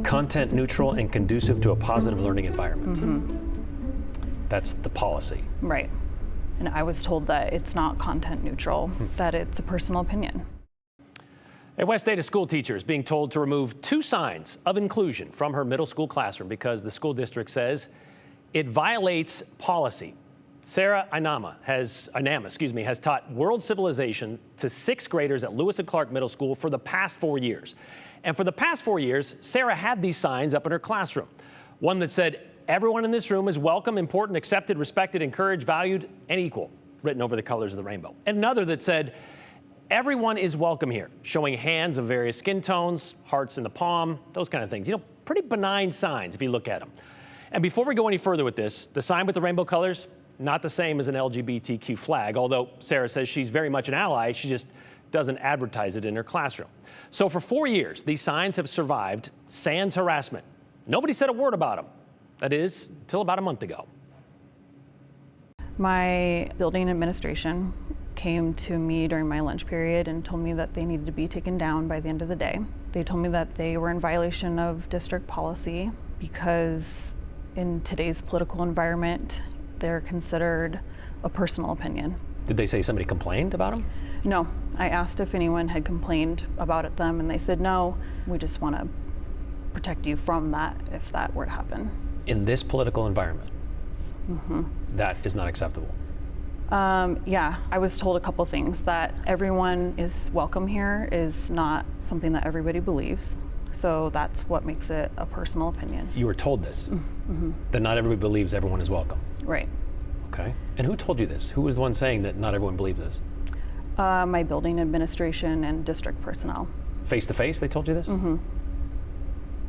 Content neutral and conducive to a positive learning environment. That's the policy. Right. And I was told that it's not content neutral, that it's a personal opinion. A West Ada school teacher is being told to remove 2 signs of inclusion from her middle school classroom because the school district says it violates policy. Sarah Inama has taught world civilization to 6th graders at Lewis and Clark Middle School for the past 4 years. And for the past 4 years, Sarah had these signs up in her classroom. One that said, "Everyone in this room is welcome, important, accepted, respected, encouraged, valued, and equal," written over the colors of the rainbow. And another that said, "Everyone is welcome here," showing hands of various skin tones, hearts in the palm, those kind of things. You know, pretty benign signs if you look at them. And before we go any further with this, the sign with the rainbow colors, not the same as an LGBTQ flag, although Sarah says she's very much an ally, she just doesn't advertise it in her classroom. So for 4 years, these signs have survived sans harassment. Nobody said a word about them. That is, until about a month ago. My building administration came to me during my lunch period and told me that they needed to be taken down by the end of the day. They told me that they were in violation of district policy because in today's political environment, they're considered a personal opinion. Did they say somebody complained about them? No. I asked if anyone had complained about them, and they said, no, we just want to protect you from that if that were to happen. In this political environment, that is not acceptable. Yeah, I was told a couple things, that everyone is welcome here is not something that everybody believes. So that's what makes it a personal opinion. You were told this, that not everybody believes everyone is welcome. Right. Okay. And who told you this? Who was the one saying that not everyone believes this? My building administration and district personnel. Face to face, they told you this? What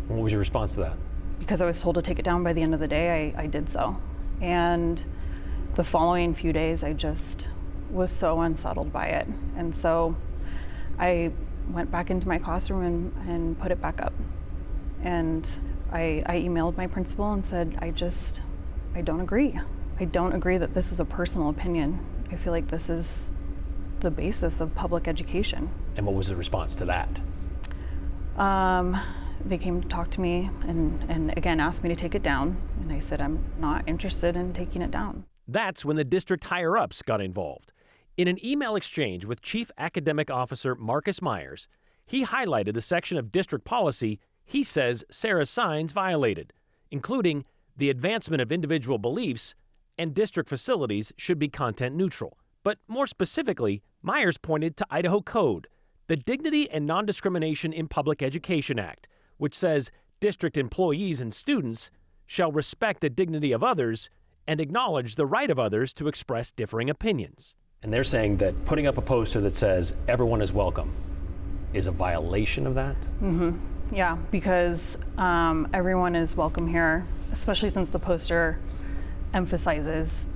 was your response to that? Because I was told to take it down by the end of the day, I did so. And the following few days, I just was so unsettled by it. And so I went back into my classroom and put it back up. And I emailed my principal and said, I don't agree. I don't agree that this is a personal opinion. I feel like this is the basis of public education. And what was the response to that? They came to talk to me and again asked me to take it down. And I said, I'm not interested in taking it down. That's when the district higher-ups got involved. In an email exchange with Chief Academic Officer Marcus Myers, he highlighted the section of district policy he says Sarah's signs violated, including the advancement of individual beliefs and district facilities should be content neutral. But more specifically, Myers pointed to Idaho Code, the Dignity and Non-Discrimination in Public Education Act, which says district employees and students shall respect the dignity of others and acknowledge the right of others to express differing opinions. And they're saying that putting up a poster that says everyone is welcome is a violation of that? Yeah, because everyone is welcome here, especially since the poster emphasizes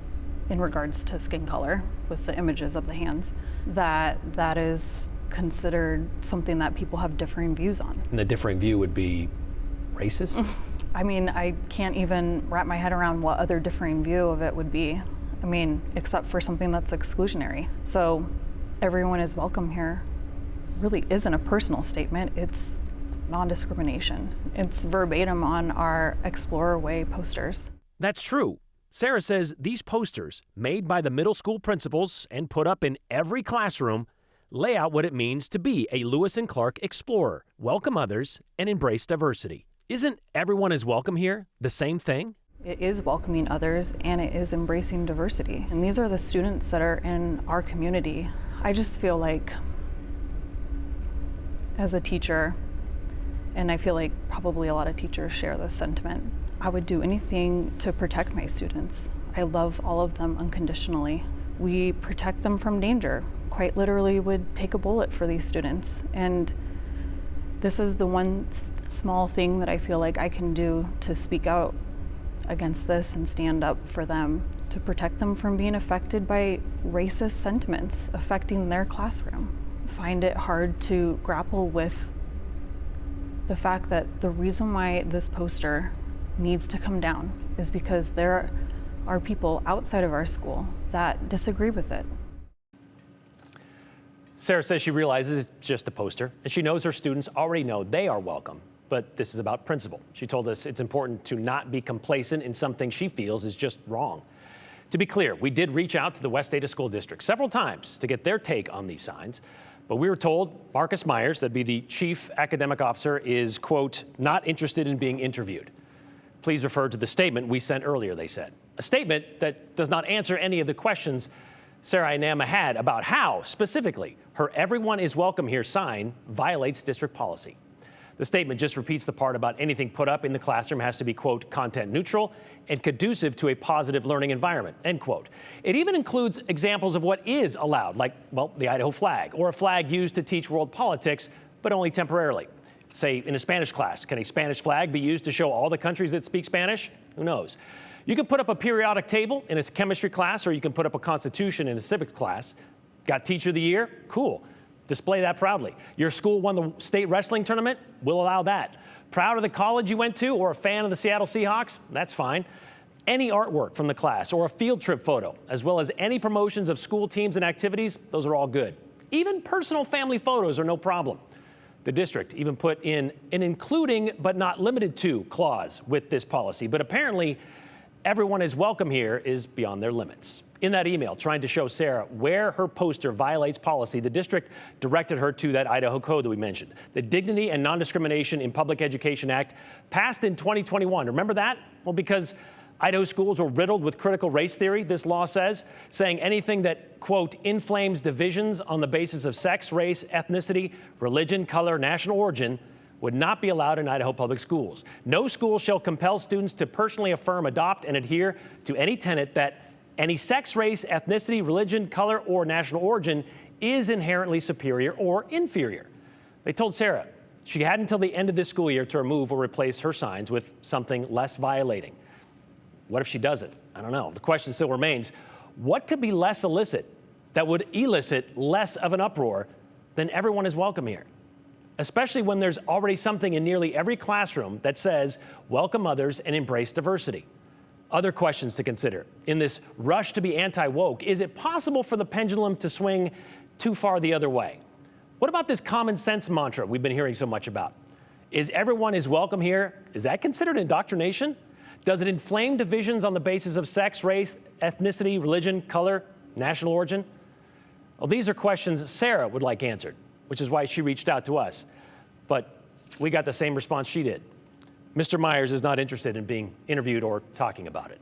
in regards to skin color with the images of the hands, that is considered something that people have differing views on. And the differing view would be racist? I mean, I can't even wrap my head around what other differing view of it would be. I mean, except for something that's exclusionary. So everyone is welcome here really isn't a personal statement, it's non-discrimination. It's verbatim on our Explorer Way posters. That's true. Sarah says these posters, made by the middle school principals and put up in every classroom, lay out what it means to be a Lewis and Clark Explorer, welcome others, and embrace diversity. Isn't everyone is welcome here the same thing? It is welcoming others and it is embracing diversity. And these are the students that are in our community. I just feel like, as a teacher, and I feel like probably a lot of teachers share this sentiment, I would do anything to protect my students. I love all of them unconditionally. We protect them from danger. Quite literally would take a bullet for these students. And this is the one small thing that I feel like I can do to speak out against this and stand up for them, to protect them from being affected by racist sentiments affecting their classroom. I find it hard to grapple with the fact that the reason why this poster needs to come down is because there are people outside of our school that disagree with it. Sarah says she realizes it's just a poster, and she knows her students already know they are welcome. But this is about principle. She told us it's important to not be complacent in something she feels is just wrong. To be clear, we did reach out to the West Ada School District several times to get their take on these signs, but we were told Marcus Myers, that'd be the chief academic officer, is, quote, not interested in being interviewed. Please refer to the statement we sent earlier, they said. A statement that does not answer any of the questions Sarah Inama had about how, specifically, her "Everyone is Welcome Here" sign violates district policy. The statement just repeats the part about anything put up in the classroom has to be, quote, content neutral and conducive to a positive learning environment, end quote. It even includes examples of what is allowed, like, well, the Idaho flag, or a flag used to teach world politics, but only temporarily. Say, in a Spanish class, can a Spanish flag be used to show all the countries that speak Spanish? Who knows? You can put up a periodic table in a chemistry class, or you can put up a constitution in a civics class. Got Teacher of the Year? Cool. Display that proudly. Your school won the state wrestling tournament? We'll allow that. Proud of the college you went to or a fan of the Seattle Seahawks? That's fine. Any artwork from the class or a field trip photo, as well as any promotions of school teams and activities, those are all good. Even personal family photos are no problem. The district even put in an including but not limited to clause with this policy, but apparently everyone is welcome here is beyond their limits. In that email, trying to show Sarah where her poster violates policy, the district directed her to that Idaho code that we mentioned, the Dignity and Non-Discrimination in Public Education Act, passed in 2021. Remember that? Well, because Idaho schools were riddled with critical race theory, this law says, saying anything that, quote, inflames divisions on the basis of sex, race, ethnicity, religion, color, national origin would not be allowed in Idaho public schools. No school shall compel students to personally affirm, adopt, and adhere to any tenet that any sex, race, ethnicity, religion, color, or national origin is inherently superior or inferior. They told Sarah she had until the end of this school year to remove or replace her signs with something less violating. What if she doesn't? I don't know. The question still remains, what could be less illicit that would elicit less of an uproar than everyone is welcome here? Especially when there's already something in nearly every classroom that says, welcome others and embrace diversity. Other questions to consider. In this rush to be anti-woke, is it possible for the pendulum to swing too far the other way? What about this common sense mantra we've been hearing so much about? Is everyone is welcome here? Is that considered indoctrination? Does it inflame divisions on the basis of sex, race, ethnicity, religion, color, national origin? Well, these are questions Sarah would like answered, which is why she reached out to us. But we got the same response she did. Mr. Myers is not interested in being interviewed or talking about it.